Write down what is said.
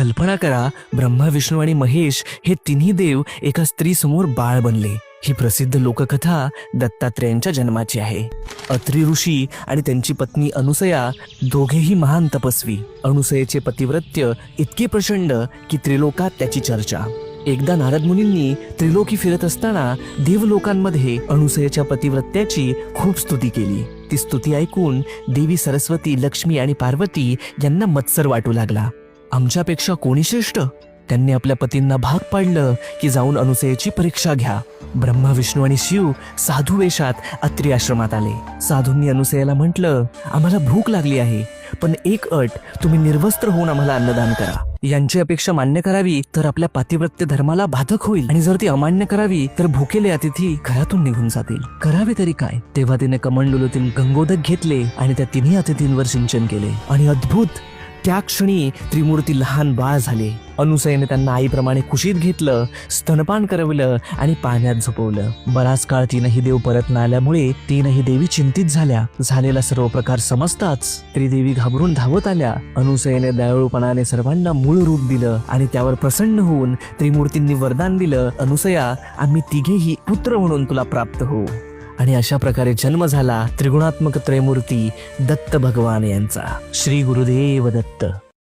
कल्पना करा, ब्रह्मा, विष्णू आणि महेश हे तिन्ही देव एका स्त्री समोर बाळ बनले. ही प्रसिद्ध लोककथा दत्तात्रेयांच्या जन्माची आहे. अत्री ऋषी आणि त्यांची पत्नी अनुसया दोघेही महान तपस्वी. अनुसयेचे पतिव्रत्य इतके प्रचंड की त्रिलोकात त्याची चर्चा. एकदा नारद मुनींनी त्रिलोकी फिरत असताना देवलोकांमध्ये अनुसयेच्या पतिव्रत्याची खूप स्तुती केली. ती स्तुती ऐकून देवी सरस्वती, लक्ष्मी आणि पार्वती यांना मत्सर वाटू लागला. आमच्यापेक्षा कोणी श्रेष्ठ? त्यांनी आपल्या पतींना भाग पाडलं की जाऊन अनुसयेची परीक्षा घ्या. ब्रह्मा, विष्णू आणि शिव साधू वेशात अत्री आश्रमात आले. साधूंनी अनुसयेला म्हटलं, आम्हाला भूक लागली आहे, पण एक अट, तुम्ही निर्वस्त्र होऊन आम्हाला अन्नदान करा. यांची अपेक्षा मान्य करावी तर आपल्या पातिव्रत्य धर्माला बाधक होईल, आणि जर ती अमान्य करावी तर भुकेले अतिथी घरातून निघून जातील. करावे तरी काय? तेव्हा तिने कमंडलूतील गंगोदक घेतले आणि त्या तिन्ही अतिथींवर सिंचन केले, आणि अद्भुत, त्या क्षणी त्रिमूर्ती लहान बाळ झाले. अनुसयेने त्यांना आईप्रमाणे कुशीत घेतलं, स्तनपान करवलं आणि पाण्यात झोपवलं. बराच काळ तीनही देव परत न आल्यामुळे तीनही देवी चिंतित झाल्या. झालेला सर्व प्रकार समजताच त्रिदेवी घाबरून धावत आल्या. अनुसयेने दयाळूपणाने सर्वांना मूळ रूप दिलं आणि त्यावर प्रसन्न होऊन त्रिमूर्तींनी वरदान दिलं, अनुसया, आम्ही तिघेही पुत्र म्हणून तुला प्राप्त होऊ. आणि अशा प्रकारे जन्म झाला त्रिगुणात्मक त्रयमूर्ती दत्त भगवान यांचा. श्री गुरुदेव दत्त.